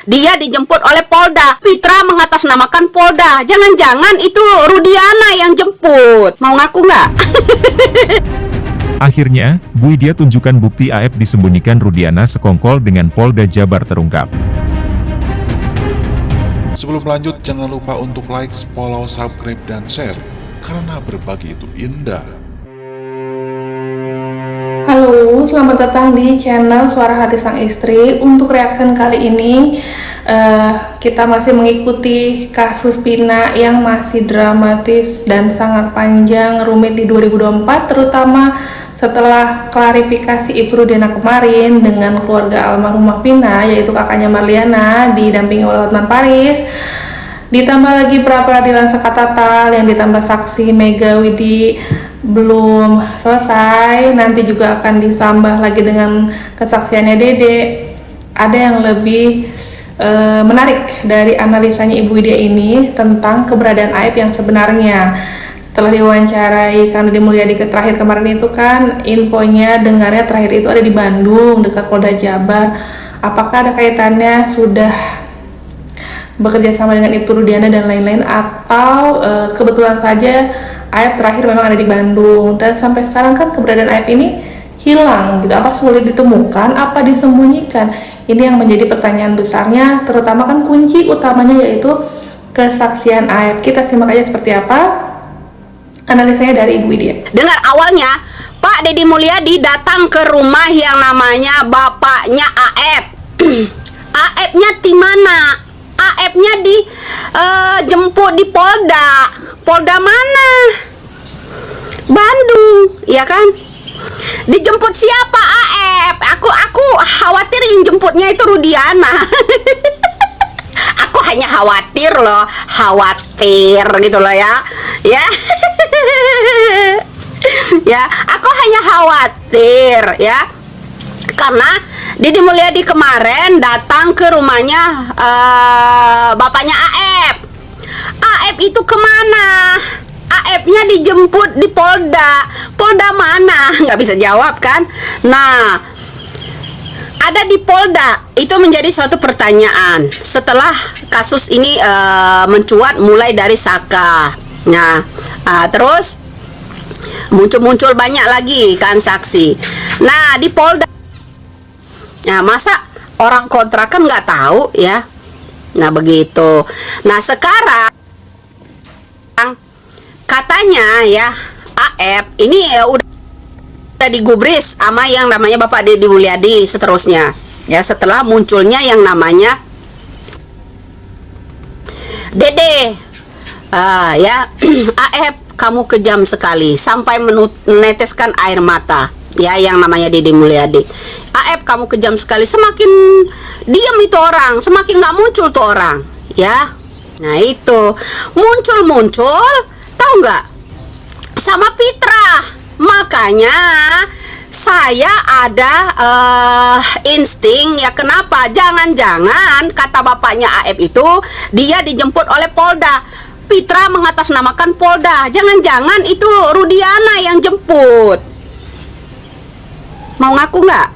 Dia dijemput oleh Polda. Fitra mengatasnamakan Polda. Jangan-jangan itu Rudiana yang jemput. Mau ngaku nggak? Akhirnya, Bu Widya tunjukkan bukti AF disembunyikan Rudiana sekongkol dengan Polda Jabar terungkap. Sebelum lanjut, jangan lupa untuk like, follow, subscribe, dan share. Karena berbagi itu indah. Halo, selamat datang di channel Suara Hati Sang Istri. Untuk reaction kali ini, kita masih mengikuti kasus Pina yang masih dramatis dan sangat panjang, rumit di 2024, terutama setelah klarifikasi Ibu Rudiana kemarin dengan keluarga almarhumah Pina, yaitu kakaknya Marliana, didampingi oleh Hotman Paris. Ditambah lagi pra-peradilan Sekatatal yang ditambah saksi Mega Widi belum selesai, nanti juga akan ditambah lagi dengan kesaksiannya Dede. Ada yang lebih menarik dari analisanya Ibu Widya ini tentang keberadaan Aib yang sebenarnya. Setelah diwawancarai Kang Deddy Mulyadi terakhir kemarin itu kan infonya dengarnya terakhir itu ada di Bandung dekat Polda Jabar. Apakah ada kaitannya sudah bekerja sama dengan Ibtu Rudiana dan lain-lain, atau kebetulan saja Aib terakhir memang ada di Bandung dan sampai sekarang kan keberadaan Aib ini hilang gitu, apa sulit ditemukan, apa disembunyikan? Ini yang menjadi pertanyaan besarnya, terutama kan kunci utamanya yaitu kesaksian Aib. Kita simak aja seperti apa analisanya dari Ibu Widya. Dengar awalnya, Pak Deddy Mulyadi datang ke rumah yang namanya bapaknya Aib. Aibnya di mana? Aibnya jemput di Polda. Polda mana? Bandung, ya kan? Dijemput siapa Aib? Aku khawatir yang jemputnya itu Rudiana. Aku hanya khawatir loh, khawatir gitu loh ya. Ya. Ya, aku hanya khawatir ya. Karena Deddy Mulyadi kemarin datang ke rumahnya bapaknya Aib. Aib itu kemana? Aibnya dijemput di Polda. Polda mana? Nggak bisa jawab kan? Nah, ada di Polda. Itu menjadi suatu pertanyaan setelah kasus ini mencuat mulai dari Saka. Nah, terus muncul banyak lagi kan saksi. Nah, di Polda. Nah, masa orang kontrakan nggak tahu ya? Nah, begitu. Nah, sekarang katanya ya, Aib ini ya udah digubris sama yang namanya Bapak Deddy Mulyadi seterusnya. Ya, setelah munculnya yang namanya Dede. Ya, Aib kamu kejam sekali sampai meneteskan air mata. Ya, yang namanya Deddy Mulyadi. Aib kamu kejam sekali. Semakin diam itu orang, semakin nggak muncul tuh orang. Ya, nah itu muncul, tahu nggak? Sama Fitra. Makanya saya ada insting ya, kenapa? Jangan-jangan kata bapaknya Aib itu dia dijemput oleh Polda. Fitra mengatasnamakan Polda. Jangan-jangan itu Rudiana yang jemput. Mau ngaku nggak?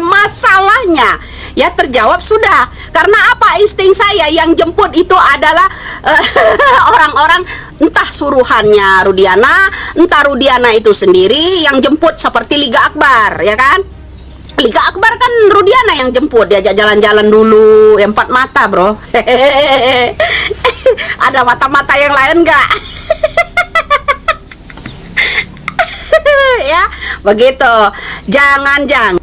Masalahnya ya terjawab sudah. Karena apa? Insting saya yang jemput itu adalah orang-orang entah suruhannya Rudiana, entah Rudiana itu sendiri yang jemput, seperti Liga Akbar, ya kan? Liga Akbar kan Rudiana yang jemput, diajak jalan-jalan dulu, empat mata bro. Ada mata-mata yang lain nggak? Ya, begitu. Jangan-jangan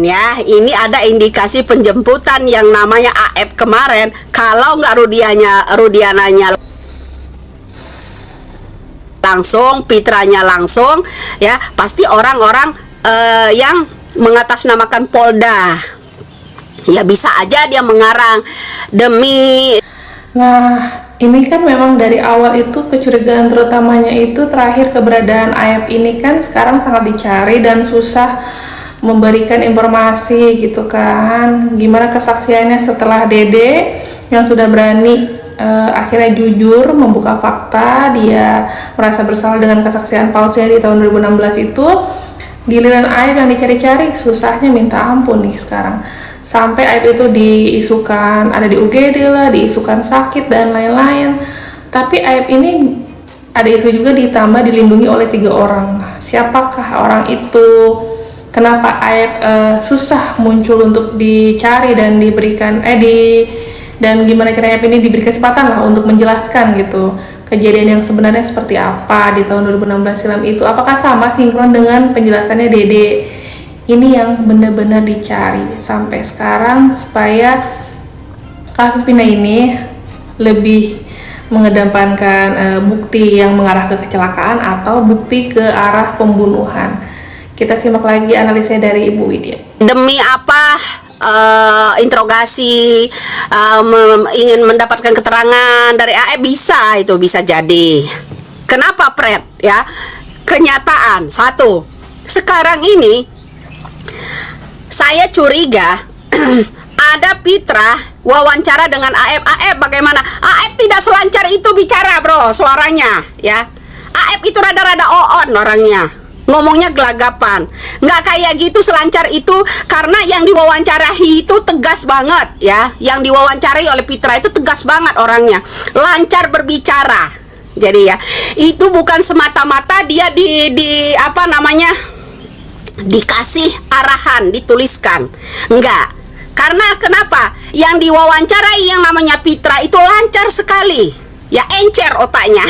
ya, ini ada indikasi penjemputan yang namanya Aib kemarin. Kalau nggak Rudiananya langsung, Fitranya langsung, ya pasti orang-orang yang mengatasnamakan Polda. Ya bisa aja dia mengarang demi. Nah, ini kan memang dari awal itu kecurigaan terutamanya itu terakhir keberadaan Aib ini kan sekarang sangat dicari dan susah memberikan informasi gitu kan. Gimana kesaksiannya setelah Dede yang sudah berani akhirnya jujur membuka fakta, dia merasa bersalah dengan kesaksian palsunya di tahun 2016 itu. Giliran Aep yang dicari-cari, susahnya minta ampun nih sekarang. Sampai Aep itu diisukan ada di UGD lah, diisukan sakit dan lain-lain. Tapi Aep ini ada isu juga ditambah dilindungi oleh 3 orang. Nah, siapakah orang itu? Kenapa Aep susah muncul untuk dicari dan diberikan dan gimana caranya Aep ini diberi kesempatan lah untuk menjelaskan gitu kejadian yang sebenarnya seperti apa di tahun 2016 silam itu. Apakah sama sinkron dengan penjelasannya Dede? Ini yang benar-benar dicari sampai sekarang supaya kasus Pina ini lebih mengedepankan bukti yang mengarah ke kecelakaan atau bukti ke arah pembunuhan. Kita simak lagi analisnya dari Ibu Widya. Demi apa interogasi ingin mendapatkan keterangan dari AEP, bisa jadi. Kenapa Pret ya? Kenyataan satu, sekarang ini saya curiga ada Pitra wawancara dengan AEP. AEP bagaimana? AEP tidak selancar itu bicara bro, suaranya ya. AEP itu rada-rada on orangnya, ngomongnya gelagapan, nggak kayak gitu selancar itu. Karena yang diwawancarai itu tegas banget ya, yang diwawancarai oleh Pitra itu tegas banget orangnya, lancar berbicara. Jadi ya, itu bukan semata-mata dia dikasih arahan, dituliskan. Enggak. Karena kenapa? Yang diwawancarai yang namanya Pitra itu lancar sekali. Ya, encer otaknya.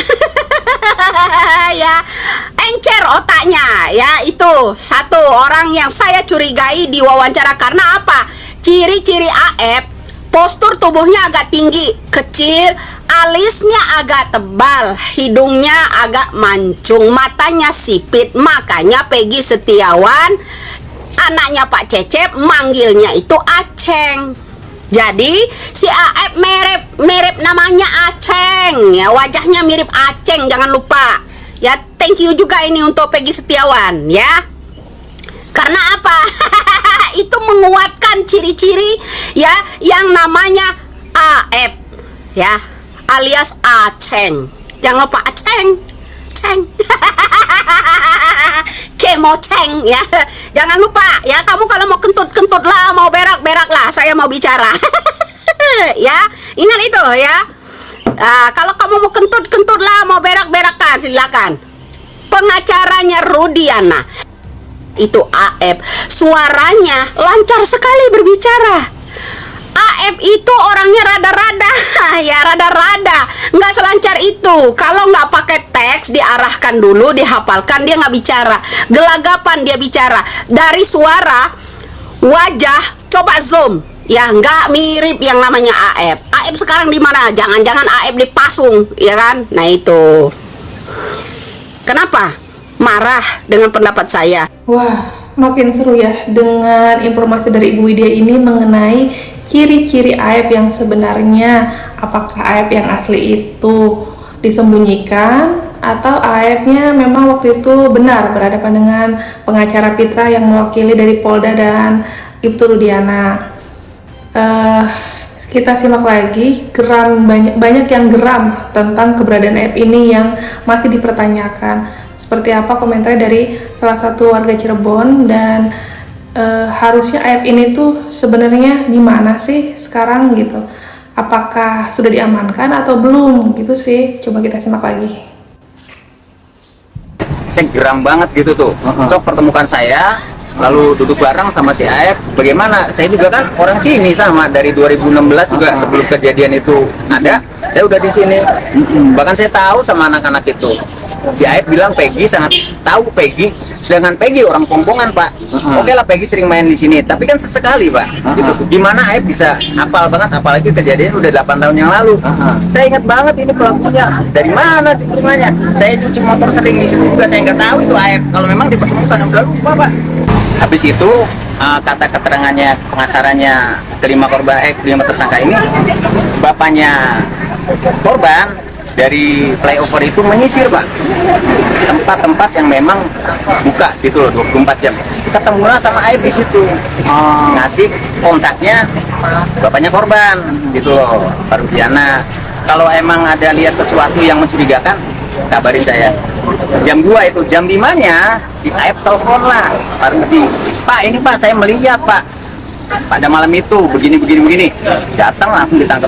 Ya, encer otaknya. Ya, itu satu orang yang saya curigai diwawancara. Karena apa? Ciri-ciri AF, postur tubuhnya agak tinggi, kecil, alisnya agak tebal, hidungnya agak mancung, matanya sipit. Makanya Peggy Setiawan, anaknya Pak Cecep, manggilnya itu Aceng. Jadi si AF mirip namanya Aceng ya, wajahnya mirip Aceng, jangan lupa ya. Thank you juga ini untuk Peggy Setiawan ya. Karena apa? Itu menguatkan ciri-ciri ya yang namanya AF ya, alias Aceng. Jangan lupa Aceng, Ceng. Kemoceng ya. Jangan lupa ya, kamu kalau mau kentut-kentut lah, mau berak-berak lah, saya mau bicara. Ya, ingat itu ya. Kalau kamu mau kentut-kentut lah, mau berak-berakan, silakan. Pengacaranya Rudiana itu AF, suaranya lancar sekali berbicara. AF itu orangnya rada-rada ya, rada-rada nggak selancar itu. Kalau nggak pakai teks, diarahkan dulu, dihafalkan, dia nggak bicara. Gelagapan dia bicara. Dari suara, wajah, coba zoom ya, nggak mirip yang namanya AF. AF sekarang di mana? Jangan-jangan AF dipasung ya kan? Nah itu kenapa marah dengan pendapat saya. Wah, makin seru ya dengan informasi dari Ibu Widya ini mengenai ciri-ciri AEP yang sebenarnya. Apakah AEP yang asli itu disembunyikan atau AEP-nya memang waktu itu benar berhadapan dengan pengacara Pitra yang mewakili dari Polda dan Ibtu Rudiana. Kita simak lagi, banyak yang geram tentang keberadaan AEP ini yang masih dipertanyakan. Seperti apa komentar dari salah satu warga Cirebon, dan harusnya AEP ini tuh sebenarnya gimana sih sekarang gitu? Apakah sudah diamankan atau belum gitu sih? Coba kita simak lagi. Saya geram banget gitu tuh. Sok pertemukan saya, lalu duduk bareng sama si AEP. Bagaimana? Saya juga kan orang sini, sama dari 2016 juga sebelum kejadian itu ada. Saya udah di sini. Bahkan saya tahu sama anak-anak itu. Si AEP bilang Peggy sangat tahu Peggy, sedangkan Peggy orang Pongpongan, Pak. Oke lah, Peggy sering main di sini, tapi kan sesekali, Pak. Gitu. Gimana AEP bisa hafal banget, apalagi kejadian udah 8 tahun yang lalu. Saya ingat banget ini pelakunya dari mana rumahnya. Saya cuci motor sering di situ juga, saya nggak tahu itu AEP. Kalau memang dipertemukan udah lupa, Pak. Habis itu kata keterangannya pengacaranya kelima tersangka ini, bapaknya korban dari flyover itu menyisir, Pak, tempat-tempat yang memang buka gitu loh 24 jam. Ketemulah sama AEP di situ, ngasih kontaknya bapaknya korban gitu loh, Pak Rudiana. Kalau emang ada lihat sesuatu yang mencurigakan, kabarin saya. jam 2 itu, jam 5-nya si Aep telepon lah Pak Rudi, Pak ini Pak saya melihat Pak pada malam itu begini, datang langsung ditangkap.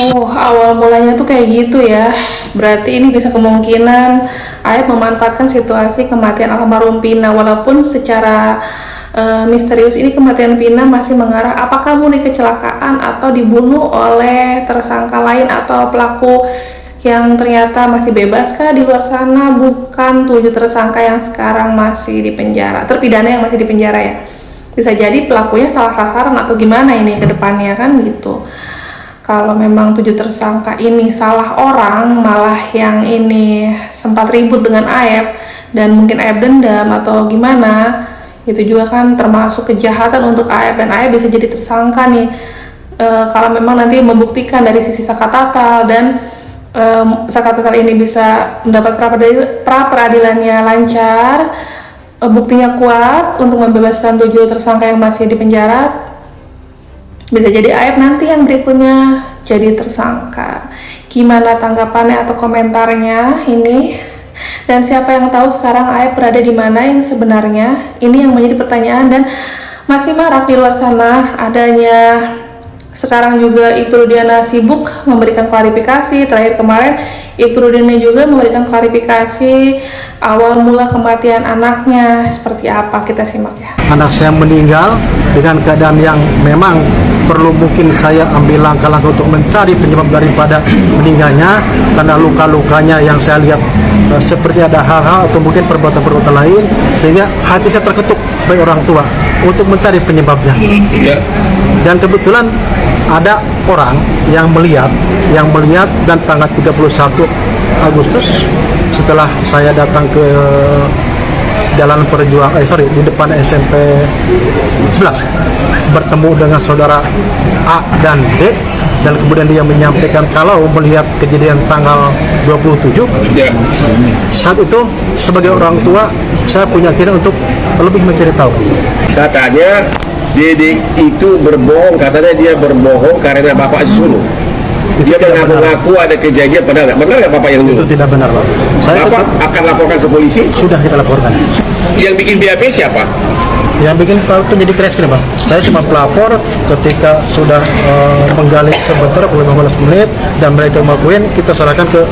Oh, awal mulanya tuh kayak gitu ya. Berarti ini bisa kemungkinan Aep memanfaatkan situasi kematian almarhum Pina, walaupun secara misterius ini kematian Pina masih mengarah apakah murni kecelakaan atau dibunuh oleh tersangka lain atau pelaku yang ternyata masih bebas kah di luar sana, bukan 7 tersangka yang sekarang masih di penjara, terpidana yang masih di penjara ya. Bisa jadi pelakunya salah sasaran atau gimana ini ke depannya kan gitu. Kalau memang 7 tersangka ini salah orang, malah yang ini sempat ribut dengan Aep dan mungkin Aep dendam atau gimana, itu juga kan termasuk kejahatan untuk Aep, dan Aep bisa jadi tersangka nih kalau memang nanti membuktikan dari sisi Sakatatal dan Sakatatal ini bisa mendapat pra peradilannya lancar, buktinya kuat untuk membebaskan 7 tersangka yang masih di penjara. Bisa jadi Aep nanti yang berikutnya jadi tersangka. Gimana tanggapannya atau komentarnya ini? Dan siapa yang tahu sekarang Aep berada di mana yang sebenarnya? Ini yang menjadi pertanyaan, dan masih marak di luar sana adanya. Sekarang juga Ibtu Rudiana sibuk memberikan klarifikasi. Terakhir kemarin Ibtu Rudiana juga memberikan klarifikasi awal mula kematian anaknya seperti apa. Kita simak ya. Anak saya meninggal dengan keadaan yang memang perlu mungkin saya ambil langkah-langkah untuk mencari penyebab daripada meninggalnya, karena luka-lukanya yang saya lihat seperti ada hal-hal atau mungkin perbuatan-perbuatan lain, sehingga hati saya terketuk sebagai orang tua untuk mencari penyebabnya. Dan kebetulan ada orang yang melihat dan tanggal 31 Agustus setelah saya datang ke Jalan Perjuangan di depan SMP 11 bertemu dengan saudara A dan D, dan kemudian dia menyampaikan kalau melihat kejadian tanggal 27 saat itu sebagai orang tua saya punya keinginan untuk lebih mencari tahu. Katanya Dede itu berbohong, katanya dia berbohong karena bapak suruh. Dia mengaku-ngaku ada kejadian, benar nggak bapak yang Itu dulu? tidak benar, Pak. Saya Bapak akan laporkan ke polisi? sudah kita laporkan. Yang bikin BAP siapa? Yang bikin penyidik reskrim, Pak. Saya cuma pelapor ketika sudah menggali sebentar 15 menit dan mereka mengakuin, kita serahkan ke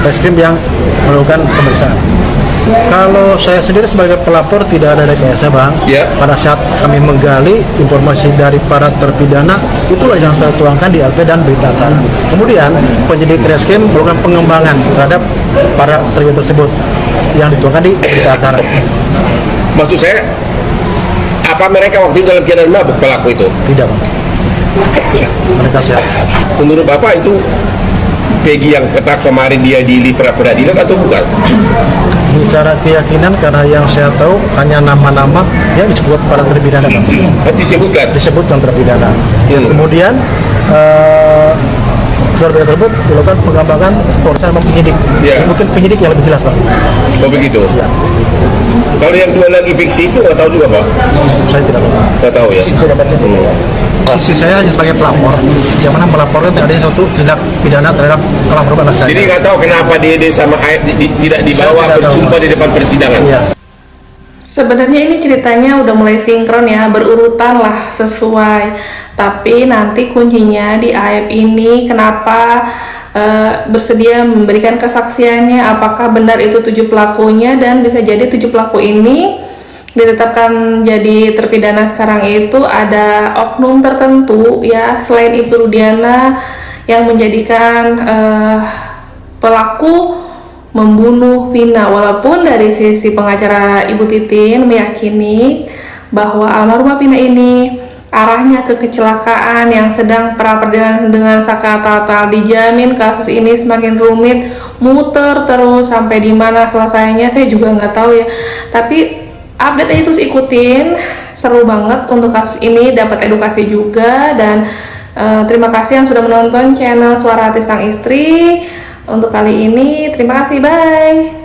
reskrim yang melakukan pemeriksaan. Kalau saya sendiri sebagai pelapor tidak ada rekayasa, Bang. Ya. Pada saat kami menggali informasi dari para terpidana, itulah yang saya tuangkan di LP dan berita acara. Kemudian penyidik reskrim melakukan pengembangan terhadap para terpidana tersebut yang dituangkan di berita acara. Maksud saya, apa mereka waktu itu dalam keadaan mabuk pelaku itu? Tidak, Bang. Mereka sehat. Menurut bapak itu Peggy yang kata kemarin dia di pra peradilan atau bukan? Bicara keyakinan, karena yang saya tahu hanya nama-nama yang disebut para terpidana, Bang. Disebutkan terpidana. Kemudian terpidana tersebut dilakukan pengembangan polisi sama penyidik. Mungkin penyidik yang lebih jelas, Pak. Oh begitu. Kalau yang 2 lagi fiksi itu nggak tahu juga, Pak? Saya tidak tahu. Nggak tahu ya. Sisi saya hanya sebagai pelapor, yang mana melaporkan adanya suatu tindak pidana terhadap almarhum anak saya. Jadi nggak tahu kenapa Dede sama Aep tidak dibawa bersumpah di depan persidangan. Iya. Sebenarnya ini ceritanya udah mulai sinkron ya, berurutan lah sesuai. Tapi nanti kuncinya di Aep ini kenapa bersedia memberikan kesaksiannya, apakah benar itu 7 pelakunya, dan bisa jadi 7 pelaku ini ditetapkan jadi terpidana sekarang itu ada oknum tertentu ya, selain Ibtu Rudiana yang menjadikan pelaku membunuh Pina. Walaupun dari sisi pengacara Ibu Titin meyakini bahwa almarhumah Pina ini arahnya ke kecelakaan yang sedang pra peradilan dengan Sakatatal, dijamin kasus ini semakin rumit, muter terus sampai di mana selesainya saya juga nggak tahu ya. Tapi update aja terus ikutin, seru banget untuk kasus ini, dapat edukasi juga. Dan terima kasih yang sudah menonton channel Suara Hati Sang Istri untuk kali ini. Terima kasih, bye.